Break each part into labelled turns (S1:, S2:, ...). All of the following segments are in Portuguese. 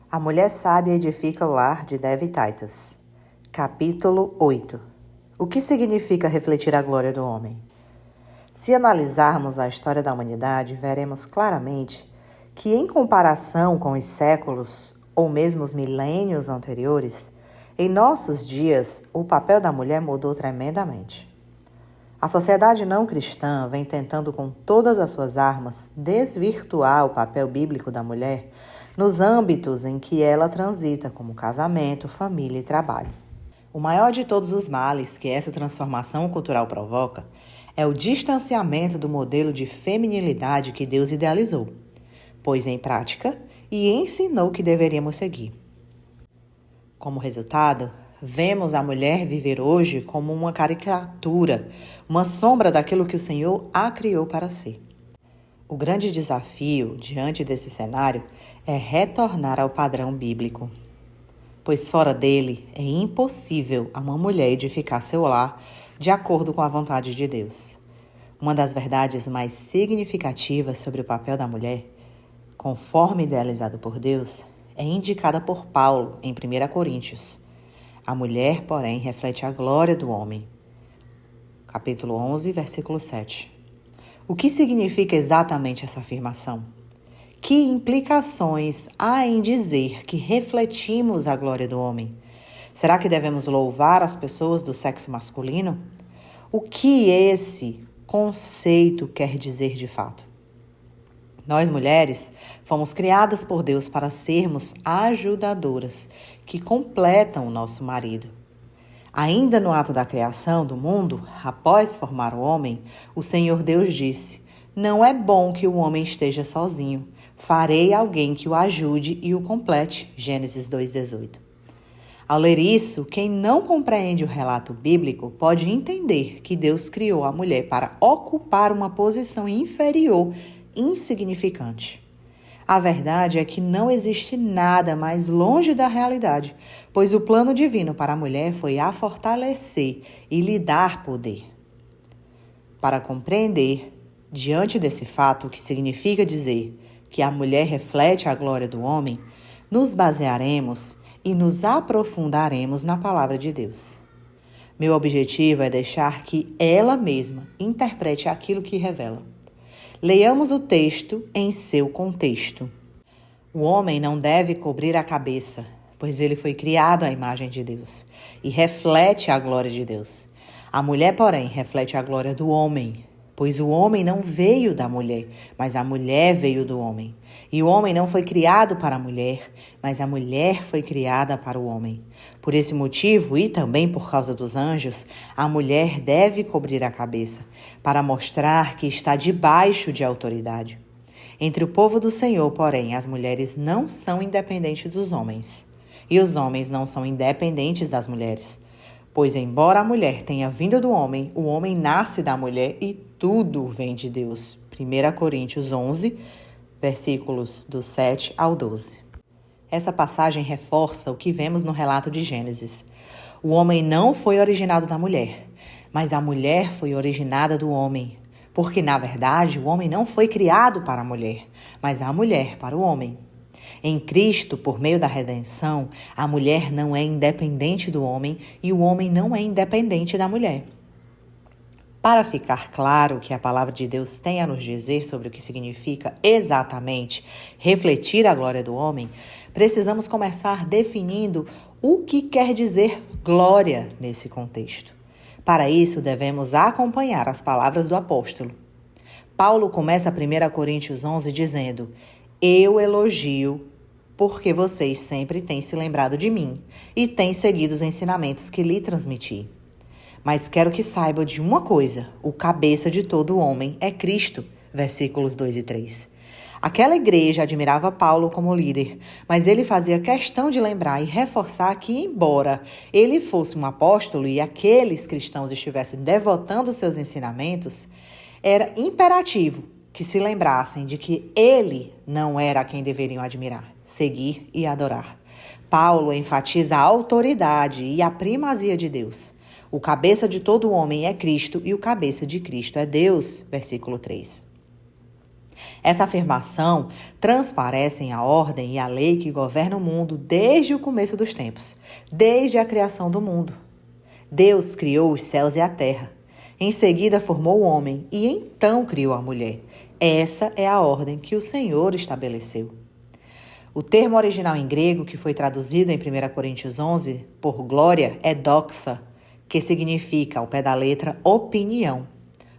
S1: A mulher sábia edifica o lar de Devi Titus. Capítulo 8. O que significa refletir a glória do homem? Se analisarmos a história da humanidade, veremos claramente que, em comparação com os séculos ou mesmo os milênios anteriores, em nossos dias o papel da mulher mudou tremendamente. A sociedade não cristã vem tentando com todas as suas armas desvirtuar o papel bíblico da mulher nos âmbitos em que ela transita, como casamento, família e trabalho. O maior de todos os males que essa transformação cultural provoca é o distanciamento do modelo de feminilidade que Deus idealizou, pôs em prática e ensinou que deveríamos seguir. Como resultado, vemos a mulher viver hoje como uma caricatura, uma sombra daquilo que o Senhor a criou para ser. O grande desafio diante desse cenário é retornar ao padrão bíblico, pois fora dele é impossível a uma mulher edificar seu lar de acordo com a vontade de Deus. Uma das verdades mais significativas sobre o papel da mulher, conforme idealizado por Deus, é indicada por Paulo em 1 Coríntios. A mulher, porém, reflete a glória do homem. Capítulo 11, versículo 7. O que significa exatamente essa afirmação? Que implicações há em dizer que refletimos a glória do homem? Será que devemos louvar as pessoas do sexo masculino? O que esse conceito quer dizer de fato? Nós, mulheres, fomos criadas por Deus para sermos ajudadoras que completam o nosso marido. Ainda no ato da criação do mundo, após formar o homem, o Senhor Deus disse: "Não é bom que o homem esteja sozinho. Farei alguém que o ajude e o complete." Gênesis 2:18. Ao ler isso, quem não compreende o relato bíblico pode entender que Deus criou a mulher para ocupar uma posição inferior, insignificante. A verdade é que não existe nada mais longe da realidade, pois o plano divino para a mulher foi a fortalecer e lhe dar poder. Para compreender, diante desse fato, o que significa dizer que a mulher reflete a glória do homem, nos basearemos e nos aprofundaremos na palavra de Deus. Meu objetivo é deixar que ela mesma interprete aquilo que revela. Leiamos o texto em seu contexto. O homem não deve cobrir a cabeça, pois ele foi criado à imagem de Deus e reflete a glória de Deus. A mulher, porém, reflete a glória do homem, pois o homem não veio da mulher, mas a mulher veio do homem. E o homem não foi criado para a mulher, mas a mulher foi criada para o homem. Por esse motivo, e também por causa dos anjos, a mulher deve cobrir a cabeça, para mostrar que está debaixo de autoridade. Entre o povo do Senhor, porém, as mulheres não são independentes dos homens, e os homens não são independentes das mulheres. Pois, embora a mulher tenha vindo do homem, o homem nasce da mulher e tudo vem de Deus. 1 Coríntios 11, versículos do 7 ao 12. Essa passagem reforça o que vemos no relato de Gênesis. O homem não foi originado da mulher, mas a mulher foi originada do homem. Porque, na verdade, o homem não foi criado para a mulher, mas a mulher para o homem. Em Cristo, por meio da redenção, a mulher não é independente do homem e o homem não é independente da mulher. Para ficar claro o que a palavra de Deus tem a nos dizer sobre o que significa exatamente refletir a glória do homem, precisamos começar definindo o que quer dizer glória nesse contexto. Para isso, devemos acompanhar as palavras do apóstolo. Paulo começa 1 Coríntios 11 dizendo: "Eu elogio porque vocês sempre têm se lembrado de mim e têm seguido os ensinamentos que lhe transmiti. Mas quero que saiba de uma coisa: o cabeça de todo homem é Cristo." Versículos 2 e 3. Aquela igreja admirava Paulo como líder, mas ele fazia questão de lembrar e reforçar que, embora ele fosse um apóstolo e aqueles cristãos estivessem devotando seus ensinamentos, era imperativo que se lembrassem de que ele não era quem deveriam admirar, seguir e adorar. Paulo enfatiza a autoridade e a primazia de Deus. O cabeça de todo homem é Cristo e o cabeça de Cristo é Deus. Versículo 3. Essa afirmação transparece a ordem e a lei que governam o mundo desde o começo dos tempos, desde a criação do mundo. Deus criou os céus e a terra. Em seguida formou o homem e então criou a mulher. Essa é a ordem que o Senhor estabeleceu. O termo original em grego, que foi traduzido em 1 Coríntios 11 por glória, é doxa, que significa, ao pé da letra, opinião.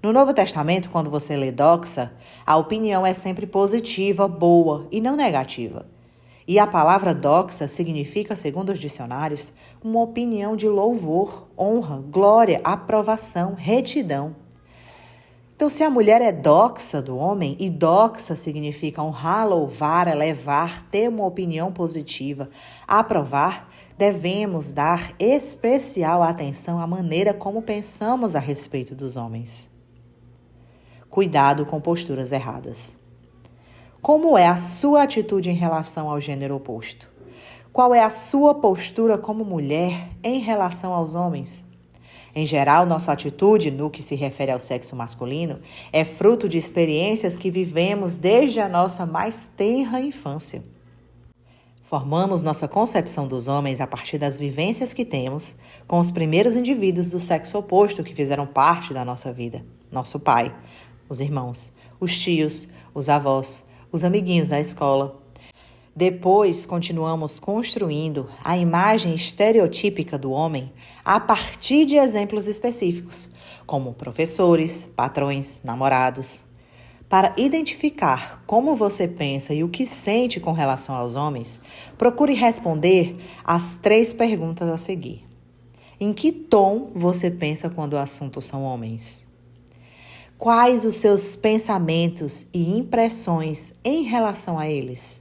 S1: No Novo Testamento, quando você lê doxa, a opinião é sempre positiva, boa e não negativa. E a palavra doxa significa, segundo os dicionários, uma opinião de louvor, honra, glória, aprovação, retidão. Então, se a mulher é doxa do homem, e doxa significa honrar, louvar, elevar, ter uma opinião positiva, aprovar, devemos dar especial atenção à maneira como pensamos a respeito dos homens. Cuidado com posturas erradas. Como é a sua atitude em relação ao gênero oposto? Qual é a sua postura como mulher em relação aos homens? Em geral, nossa atitude, no que se refere ao sexo masculino, é fruto de experiências que vivemos desde a nossa mais tenra infância. Formamos nossa concepção dos homens a partir das vivências que temos com os primeiros indivíduos do sexo oposto que fizeram parte da nossa vida. Nosso pai, os irmãos, os tios, os avós, os amiguinhos da escola. Depois, continuamos construindo a imagem estereotípica do homem a partir de exemplos específicos, como professores, patrões, namorados. Para identificar como você pensa e o que sente com relação aos homens, procure responder as 3 perguntas a seguir. Em que tom você pensa quando o assunto são homens? Quais os seus pensamentos e impressões em relação a eles?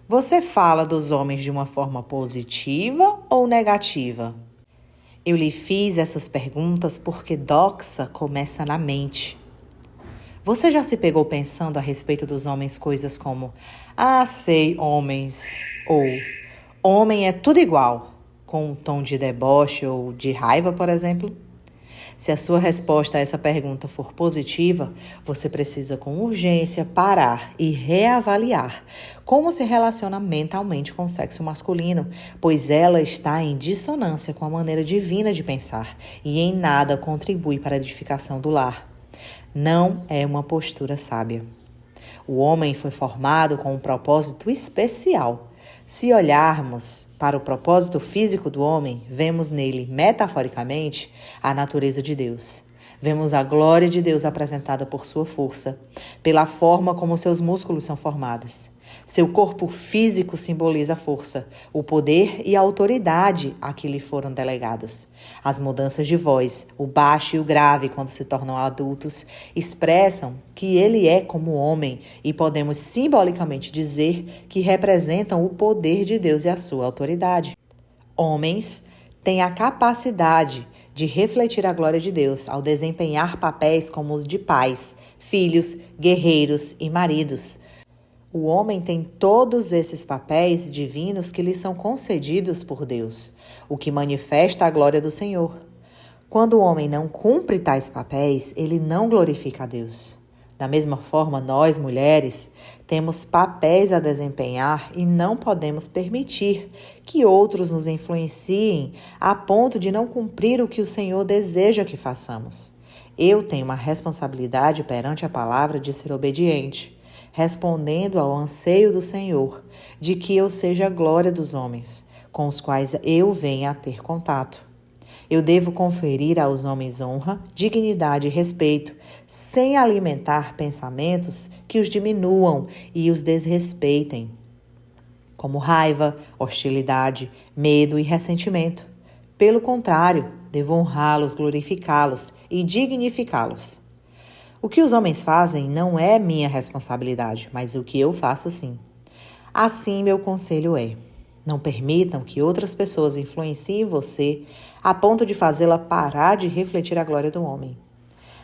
S1: Você fala dos homens de uma forma positiva ou negativa? Eu lhe fiz essas perguntas porque doxa começa na mente. Você já se pegou pensando a respeito dos homens coisas como sei, homens, ou homem é tudo igual, com um tom de deboche ou de raiva, por exemplo? Se a sua resposta a essa pergunta for positiva, você precisa com urgência parar e reavaliar como se relaciona mentalmente com o sexo masculino, pois ela está em dissonância com a maneira divina de pensar e em nada contribui para a edificação do lar. Não é uma postura sábia. O homem foi formado com um propósito especial. Se olharmos para o propósito físico do homem, vemos nele, metaforicamente, a natureza de Deus. Vemos a glória de Deus apresentada por sua força, pela forma como seus músculos são formados. Seu corpo físico simboliza a força, o poder e a autoridade a que lhe foram delegados. As mudanças de voz, o baixo e o grave quando se tornam adultos, expressam que ele é como homem e podemos simbolicamente dizer que representam o poder de Deus e a sua autoridade. Homens têm a capacidade de refletir a glória de Deus ao desempenhar papéis como os de pais, filhos, guerreiros e maridos. O homem tem todos esses papéis divinos que lhe são concedidos por Deus, o que manifesta a glória do Senhor. Quando o homem não cumpre tais papéis, ele não glorifica a Deus. Da mesma forma, nós, mulheres, temos papéis a desempenhar e não podemos permitir que outros nos influenciem a ponto de não cumprir o que o Senhor deseja que façamos. Eu tenho uma responsabilidade perante a palavra de ser obediente, respondendo ao anseio do Senhor de que eu seja a glória dos homens, com os quais eu venha a ter contato. Eu devo conferir aos homens honra, dignidade e respeito, sem alimentar pensamentos que os diminuam e os desrespeitem, como raiva, hostilidade, medo e ressentimento. Pelo contrário, devo honrá-los, glorificá-los e dignificá-los. O que os homens fazem não é minha responsabilidade, mas o que eu faço sim. Assim, meu conselho é: não permitam que outras pessoas influenciem você a ponto de fazê-la parar de refletir a glória do homem.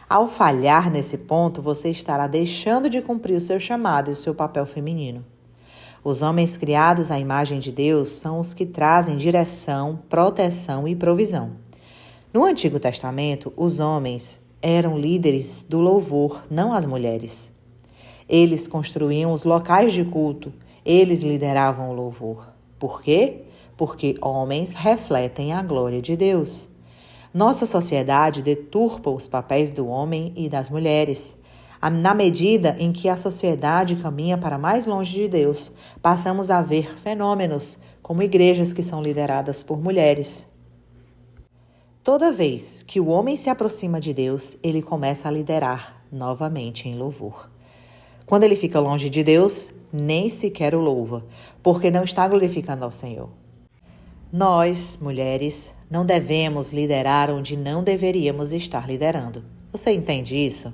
S1: Ao falhar nesse ponto, você estará deixando de cumprir o seu chamado e o seu papel feminino. Os homens criados à imagem de Deus são os que trazem direção, proteção e provisão. No Antigo Testamento, os homens eram líderes do louvor, não as mulheres. Eles construíam os locais de culto. Eles lideravam o louvor. Por quê? Porque homens refletem a glória de Deus. Nossa sociedade deturpa os papéis do homem e das mulheres. Na medida em que a sociedade caminha para mais longe de Deus, passamos a ver fenômenos como igrejas que são lideradas por mulheres. Toda vez que o homem se aproxima de Deus, ele começa a liderar novamente em louvor. Quando ele fica longe de Deus, nem sequer o louva, porque não está glorificando ao Senhor. Nós, mulheres, não devemos liderar onde não deveríamos estar liderando. Você entende isso?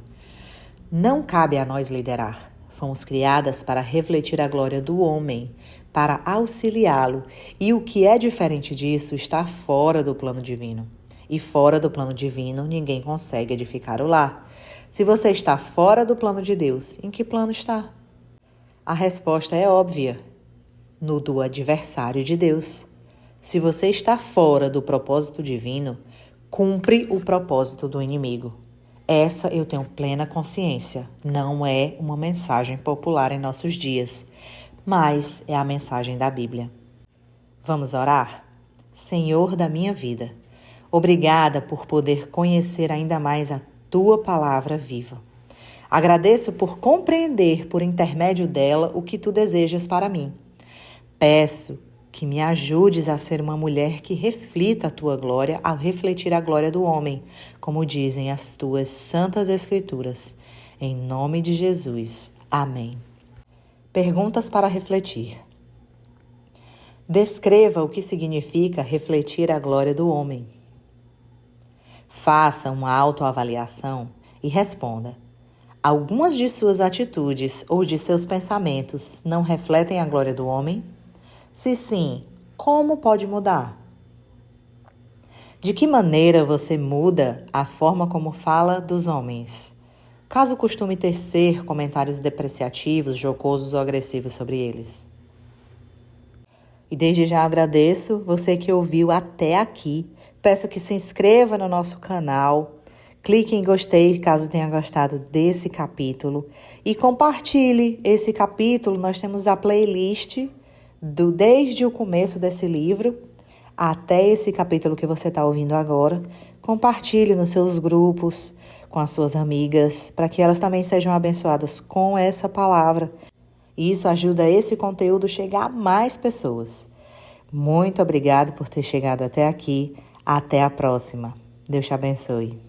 S1: Não cabe a nós liderar. Fomos criadas para refletir a glória do homem, para auxiliá-lo, e o que é diferente disso está fora do plano divino. E fora do plano divino, ninguém consegue edificar o lar. Se você está fora do plano de Deus, em que plano está? A resposta é óbvia: no do adversário de Deus. Se você está fora do propósito divino, cumpre o propósito do inimigo. Essa eu tenho plena consciência. Não é uma mensagem popular em nossos dias, mas é a mensagem da Bíblia. Vamos orar? Senhor da minha vida, obrigada por poder conhecer ainda mais a Tua palavra viva. Agradeço por compreender por intermédio dela o que Tu desejas para mim. Peço que me ajudes a ser uma mulher que reflita a Tua glória ao refletir a glória do homem, como dizem as Tuas santas Escrituras. Em nome de Jesus. Amém. Perguntas para refletir. Descreva o que significa refletir a glória do homem. Faça uma autoavaliação e responda: algumas de suas atitudes ou de seus pensamentos não refletem a glória do homem? Se sim, como pode mudar? De que maneira você muda a forma como fala dos homens? Caso costume tecer comentários depreciativos, jocosos ou agressivos sobre eles. E desde já agradeço você que ouviu até aqui. Peço que se inscreva no nosso canal, clique em gostei caso tenha gostado desse capítulo e compartilhe esse capítulo. Nós temos a playlist desde o começo desse livro até esse capítulo que você está ouvindo agora. Compartilhe nos seus grupos, com as suas amigas, para que elas também sejam abençoadas com essa palavra. E isso ajuda esse conteúdo a chegar a mais pessoas. Muito obrigada por ter chegado até aqui. Até a próxima. Deus te abençoe.